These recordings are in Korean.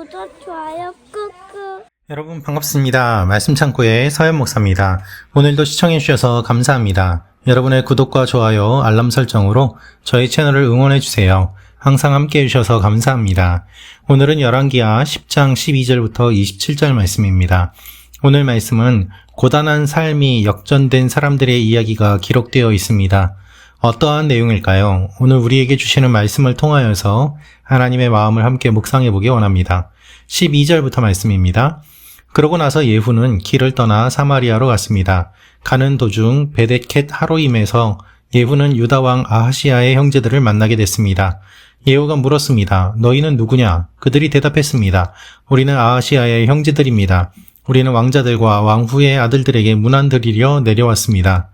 구독, 좋아요 꾹꾹. 여러분 반갑습니다. 말씀창고의 서현 목사입니다. 오늘도 시청해주셔서 감사합니다. 여러분의 구독과 좋아요, 알람 설정으로 저희 채널을 응원해주세요. 항상 함께 해주셔서 감사합니다. 오늘은 열왕기하 10장 12절부터 27절 말씀입니다. 오늘 말씀은 고단한 삶이 역전된 사람들의 이야기가 기록되어 있습니다. 어떠한 내용일까요? 오늘 우리에게 주시는 말씀을 통하여서 하나님의 마음을 함께 묵상해 보기 원합니다. 12절부터 말씀입니다. 그러고 나서 예후는 길을 떠나 사마리아로 갔습니다. 가는 도중 베데켓 하로임에서 예후는 유다 왕 아하시아의 형제들을 만나게 됐습니다. 예후가 물었습니다. 너희는 누구냐? 그들이 대답했습니다. 우리는 아하시아의 형제들입니다. 우리는 왕자들과 왕후의 아들들에게 문안 드리려 내려왔습니다.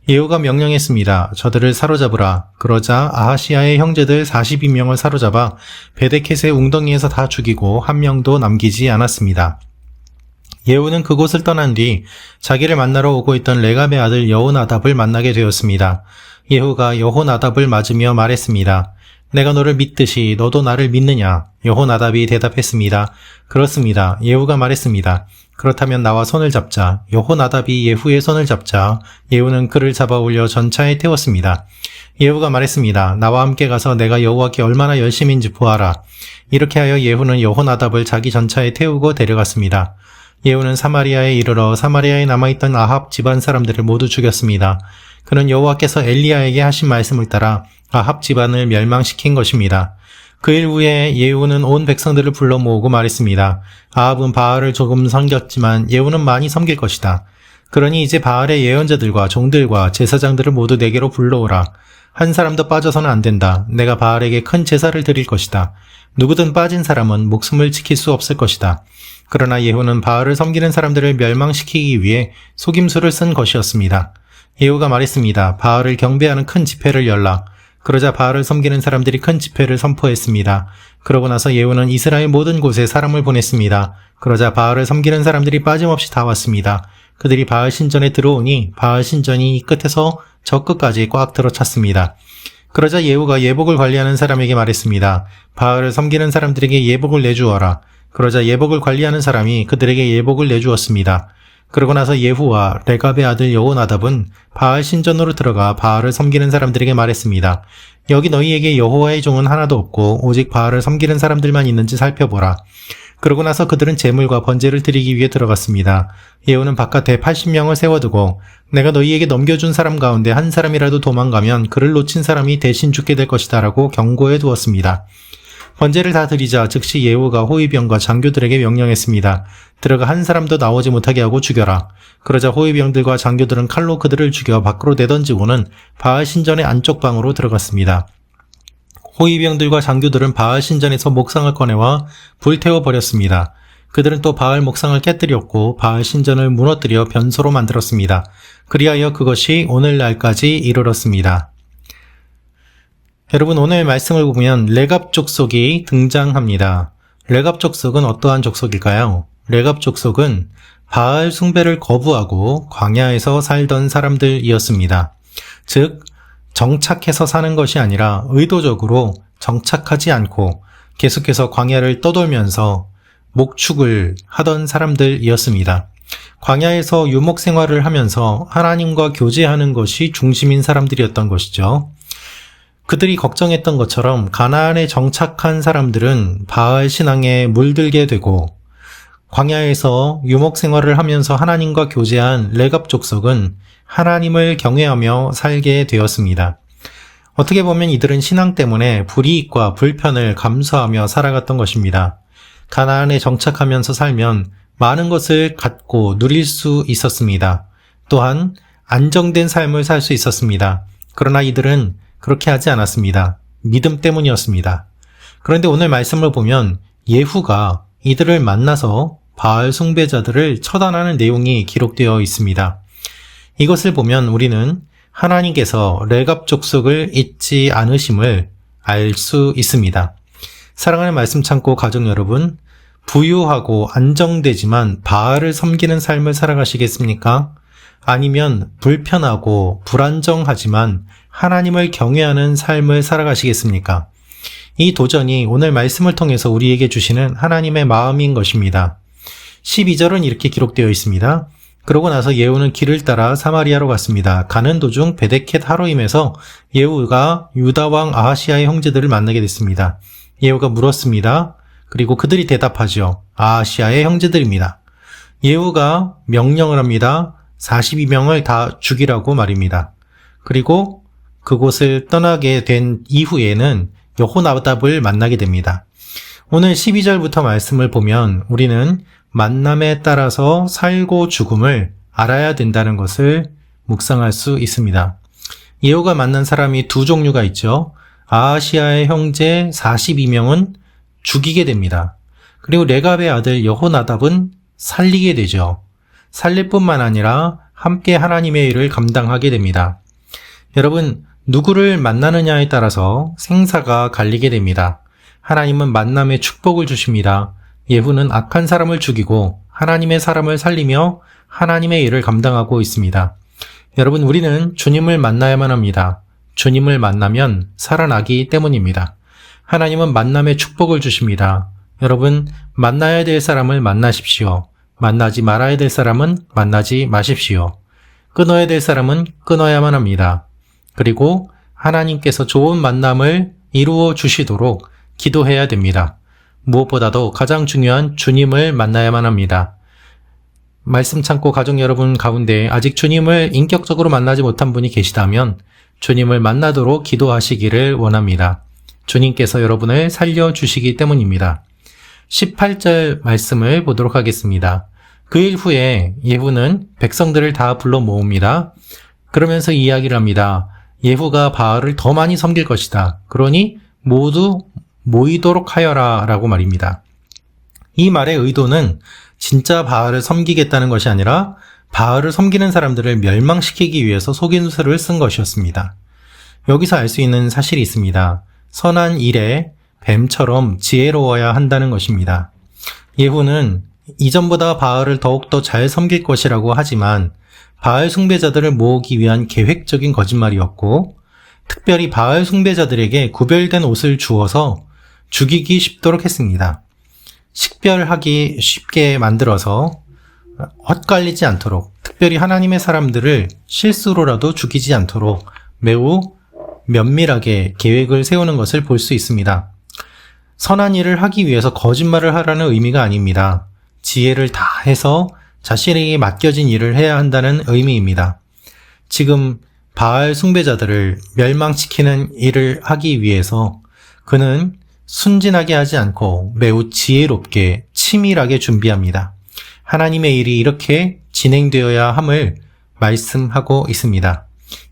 예후가 명령했습니다. 저들을 사로잡으라. 그러자 아하시아의 형제들 42명을 사로잡아 베데켓의 웅덩이에서 다 죽이고 한 명도 남기지 않았습니다. 예후는 그곳을 떠난 뒤 자기를 만나러 오고 있던 레갑의 아들 여호나답을 만나게 되었습니다. 예후가 여호나답을 맞으며 말했습니다. 내가 너를 믿듯이 너도 나를 믿느냐? 여호나답이 대답했습니다. 그렇습니다. 예후가 말했습니다. 그렇다면 나와 손을 잡자. 여호나답이 예후의 손을 잡자 예후는 그를 잡아 올려 전차에 태웠습니다. 예후가 말했습니다. 나와 함께 가서 내가 여호와께 얼마나 열심인지 보아라. 이렇게 하여 예후는 여호나답을 자기 전차에 태우고 데려갔습니다. 예후는 사마리아에 이르러 사마리아에 남아있던 아합 집안 사람들을 모두 죽였습니다. 그는 여호와께서 엘리야에게 하신 말씀을 따라 아합 집안을 멸망시킨 것입니다. 그 일 후에 예후는 온 백성들을 불러 모으고 말했습니다. 아합은 바알을 조금 섬겼지만 예후는 많이 섬길 것이다. 그러니 이제 바알의 예언자들과 종들과 제사장들을 모두 내게로 불러오라. 한 사람도 빠져서는 안 된다. 내가 바알에게 큰 제사를 드릴 것이다. 누구든 빠진 사람은 목숨을 지킬 수 없을 것이다. 그러나 예후는 바알을 섬기는 사람들을 멸망시키기 위해 속임수를 쓴 것이었습니다. 예후가 말했습니다. 바알을 경배하는 큰 집회를 열라. 그러자 바알을 섬기는 사람들이 큰 집회를 선포했습니다. 그러고 나서 예후는 이스라엘 모든 곳에 사람을 보냈습니다. 그러자 바알을 섬기는 사람들이 빠짐없이 다 왔습니다. 그들이 바알 신전에 들어오니 바알 신전이 이 끝에서 저 끝까지 꽉 들어찼습니다. 그러자 예후가 예복을 관리하는 사람에게 말했습니다. 바알을 섬기는 사람들에게 예복을 내주어라. 그러자 예복을 관리하는 사람이 그들에게 예복을 내주었습니다. 그러고 나서 예후와 레갑의 아들 여호나답은 바알 신전으로 들어가 바알을 섬기는 사람들에게 말했습니다. 여기 너희에게 여호와의 종은 하나도 없고 오직 바알을 섬기는 사람들만 있는지 살펴보라. 그러고 나서 그들은 제물과 번제를 드리기 위해 들어갔습니다. 예후는 바깥에 80명을 세워두고 내가 너희에게 넘겨준 사람 가운데 한 사람이라도 도망가면 그를 놓친 사람이 대신 죽게 될 것이다 라고 경고해 두었습니다. 번제를 다 드리자 즉시 예후가 호위병과 장교들에게 명령했습니다. 들어가 한 사람도 나오지 못하게 하고 죽여라. 그러자 호위병들과 장교들은 칼로 그들을 죽여 밖으로 내던지고는 바알 신전의 안쪽 방으로 들어갔습니다. 호위병들과 장교들은 바알 신전에서 목상을 꺼내와 불태워 버렸습니다. 그들은 또 바알 목상을 깨뜨렸고 바알 신전을 무너뜨려 변소로 만들었습니다. 그리하여 그것이 오늘날까지 이르렀습니다. 여러분 오늘 말씀을 보면 레갑 족속이 등장합니다. 레갑 족속은 어떠한 족속일까요? 레갑 족속은 바알 숭배를 거부하고 광야에서 살던 사람들이었습니다. 즉 정착해서 사는 것이 아니라 의도적으로 정착하지 않고 계속해서 광야를 떠돌면서 목축을 하던 사람들이었습니다. 광야에서 유목 생활을 하면서 하나님과 교제하는 것이 중심인 사람들이었던 것이죠. 그들이 걱정했던 것처럼 가나안에 정착한 사람들은 바알 신앙에 물들게 되고 광야에서 유목 생활을 하면서 하나님과 교제한 레갑 족속은 하나님을 경외하며 살게 되었습니다. 어떻게 보면 이들은 신앙 때문에 불이익과 불편을 감수하며 살아갔던 것입니다. 가나안에 정착하면서 살면 많은 것을 갖고 누릴 수 있었습니다. 또한 안정된 삶을 살 수 있었습니다. 그러나 이들은 그렇게 하지 않았습니다. 믿음 때문이었습니다. 그런데 오늘 말씀을 보면 예후가 이들을 만나서 바알 숭배자들을 처단하는 내용이 기록되어 있습니다. 이것을 보면 우리는 하나님께서 레갑 족속을 잊지 않으심을 알 수 있습니다. 사랑하는 말씀 창고 가족 여러분, 부유하고 안정되지만 바알을 섬기는 삶을 살아가시겠습니까? 아니면 불편하고 불안정하지만 하나님을 경외하는 삶을 살아가시겠습니까? 이 도전이 오늘 말씀을 통해서 우리에게 주시는 하나님의 마음인 것입니다. 12절은 이렇게 기록되어 있습니다. 그러고 나서 예후는 길을 따라 사마리아로 갔습니다. 가는 도중 베데켓 하로임에서 예후가 유다 왕 아하시아의 형제들을 만나게 됐습니다. 예후가 물었습니다. 그리고 그들이 대답하죠. 아하시아의 형제들입니다. 예후가 명령을 합니다. 42명을 다 죽이라고 말입니다. 그리고 그곳을 떠나게 된 이후에는 여호나답을 만나게 됩니다. 오늘 12절부터 말씀을 보면 우리는 만남에 따라서 살고 죽음을 알아야 된다는 것을 묵상할 수 있습니다. 예후가 만난 사람이 두 종류가 있죠. 아하시아의 형제 42명은 죽이게 됩니다. 그리고 레갑의 아들 여호나답은 살리게 되죠. 살릴 뿐만 아니라 함께 하나님의 일을 감당하게 됩니다. 여러분, 누구를 만나느냐에 따라서 생사가 갈리게 됩니다. 하나님은 만남의 축복을 주십니다. 예후는 악한 사람을 죽이고 하나님의 사람을 살리며 하나님의 일을 감당하고 있습니다. 여러분, 우리는 주님을 만나야만 합니다. 주님을 만나면 살아나기 때문입니다. 하나님은 만남의 축복을 주십니다. 여러분, 만나야 될 사람을 만나십시오. 만나지 말아야 될 사람은 만나지 마십시오. 끊어야 될 사람은 끊어야만 합니다. 그리고 하나님께서 좋은 만남을 이루어 주시도록 기도해야 됩니다. 무엇보다도 가장 중요한 주님을 만나야만 합니다. 말씀 참고 가족 여러분 가운데 아직 주님을 인격적으로 만나지 못한 분이 계시다면 주님을 만나도록 기도하시기를 원합니다. 주님께서 여러분을 살려주시기 때문입니다. 18절 말씀을 보도록 하겠습니다. 그 일 후에 예후는 백성들을 다 불러 모읍니다. 그러면서 이야기를 합니다. 예후가 바알을 더 많이 섬길 것이다. 그러니 모두 모이도록 하여라 라고 말입니다. 이 말의 의도는 진짜 바알을 섬기겠다는 것이 아니라 바알을 섬기는 사람들을 멸망시키기 위해서 속임수를 쓴 것이었습니다. 여기서 알 수 있는 사실이 있습니다. 선한 일에 뱀처럼 지혜로워야 한다는 것입니다. 예후는 이전보다 바알을 더욱더 잘 섬길 것이라고 하지만 바알 숭배자들을 모으기 위한 계획적인 거짓말이었고 특별히 바알 숭배자들에게 구별된 옷을 주어서 죽이기 쉽도록 했습니다. 식별하기 쉽게 만들어서 헛갈리지 않도록 특별히 하나님의 사람들을 실수로라도 죽이지 않도록 매우 면밀하게 계획을 세우는 것을 볼 수 있습니다. 선한 일을 하기 위해서 거짓말을 하라는 의미가 아닙니다. 지혜를 다해서 자신에게 맡겨진 일을 해야 한다는 의미입니다. 지금 바알 숭배자들을 멸망시키는 일을 하기 위해서 그는 순진하게 하지 않고 매우 지혜롭게 치밀하게 준비합니다. 하나님의 일이 이렇게 진행되어야 함을 말씀하고 있습니다.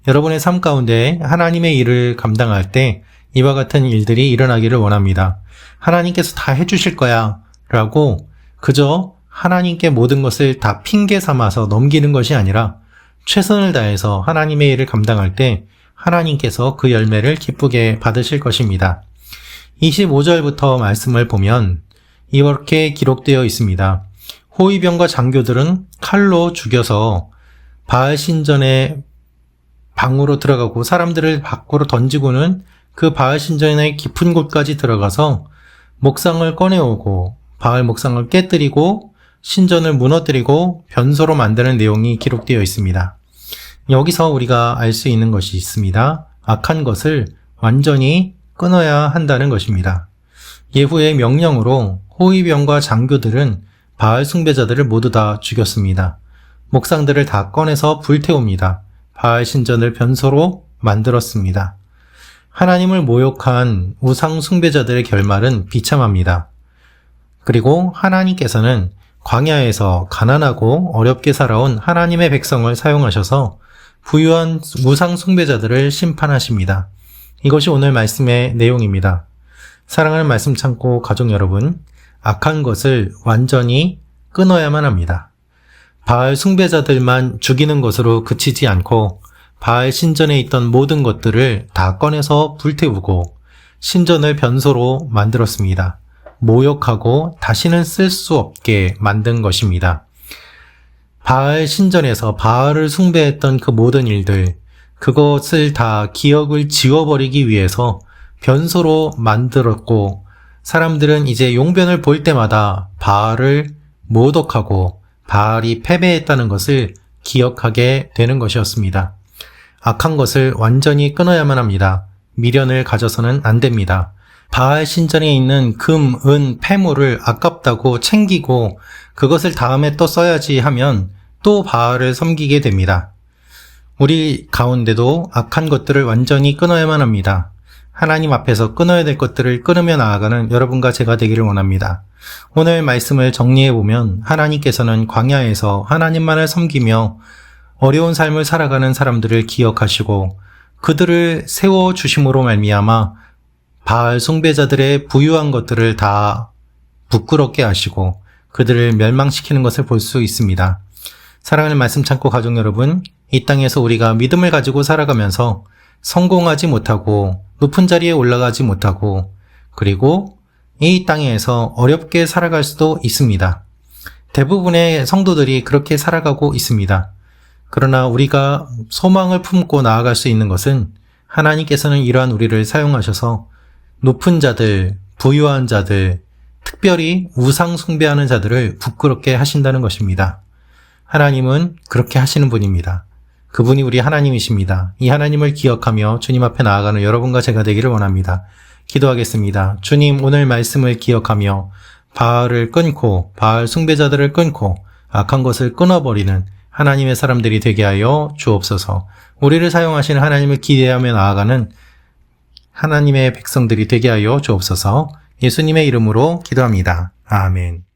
여러분의 삶 가운데 하나님의 일을 감당할 때 이와 같은 일들이 일어나기를 원합니다. 하나님께서 다 해주실 거야 라고 그저 하나님께 모든 것을 다 핑계 삼아서 넘기는 것이 아니라 최선을 다해서 하나님의 일을 감당할 때 하나님께서 그 열매를 기쁘게 받으실 것입니다. 25절부터 말씀을 보면 이렇게 기록되어 있습니다. 호위병과 장교들은 칼로 죽여서 바알 신전의 방으로 들어가고 사람들을 밖으로 던지고는 그 바알 신전의 깊은 곳까지 들어가서 목상을 꺼내오고 바알 목상을 깨뜨리고 신전을 무너뜨리고 변소로 만드는 내용이 기록되어 있습니다. 여기서 우리가 알 수 있는 것이 있습니다. 악한 것을 완전히 끊어야 한다는 것입니다. 예후의 명령으로 호위병과 장교들은 바알 숭배자들을 모두 다 죽였습니다. 목상들을 다 꺼내서 불태웁니다. 바알 신전을 변소로 만들었습니다. 하나님을 모욕한 우상 숭배자들의 결말은 비참합니다. 그리고 하나님께서는 광야에서 가난하고 어렵게 살아온 하나님의 백성을 사용하셔서 부유한 우상 숭배자들을 심판하십니다. 이것이 오늘 말씀의 내용입니다. 사랑하는 말씀 참고 가족 여러분, 악한 것을 완전히 끊어야만 합니다. 바알 숭배자들만 죽이는 것으로 그치지 않고 바알 신전에 있던 모든 것들을 다 꺼내서 불태우고 신전을 변소로 만들었습니다. 모욕하고 다시는 쓸 수 없게 만든 것입니다. 바알 신전에서 바알을 숭배했던 그 모든 일들, 그것을 다 기억을 지워버리기 위해서 변소로 만들었고 사람들은 이제 용변을 볼 때마다 바알을 모독하고 바알이 패배했다는 것을 기억하게 되는 것이었습니다. 악한 것을 완전히 끊어야만 합니다. 미련을 가져서는 안 됩니다. 바알 신전에 있는 금, 은, 폐물을 아깝다고 챙기고 그것을 다음에 또 써야지 하면 또 바알을 섬기게 됩니다. 우리 가운데도 악한 것들을 완전히 끊어야만 합니다. 하나님 앞에서 끊어야 될 것들을 끊으며 나아가는 여러분과 제가 되기를 원합니다. 오늘 말씀을 정리해보면 하나님께서는 광야에서 하나님만을 섬기며 어려운 삶을 살아가는 사람들을 기억하시고 그들을 세워주심으로 말미암아 바알 숭배자들의 부유한 것들을 다 부끄럽게 하시고 그들을 멸망시키는 것을 볼 수 있습니다. 사랑하는 말씀 창고 가족 여러분, 이 땅에서 우리가 믿음을 가지고 살아가면서 성공하지 못하고 높은 자리에 올라가지 못하고 그리고 이 땅에서 어렵게 살아갈 수도 있습니다. 대부분의 성도들이 그렇게 살아가고 있습니다. 그러나 우리가 소망을 품고 나아갈 수 있는 것은 하나님께서는 이러한 우리를 사용하셔서 높은 자들, 부유한 자들, 특별히 우상 숭배하는 자들을 부끄럽게 하신다는 것입니다. 하나님은 그렇게 하시는 분입니다. 그분이 우리 하나님이십니다. 이 하나님을 기억하며 주님 앞에 나아가는 여러분과 제가 되기를 원합니다. 기도하겠습니다. 주님, 오늘 말씀을 기억하며 바알을 끊고 바알 숭배자들을 끊고 악한 것을 끊어버리는 하나님의 사람들이 되게 하여 주옵소서. 우리를 사용하시는 하나님을 기대하며 나아가는 하나님의 백성들이 되게 하여 주옵소서. 예수님의 이름으로 기도합니다. 아멘.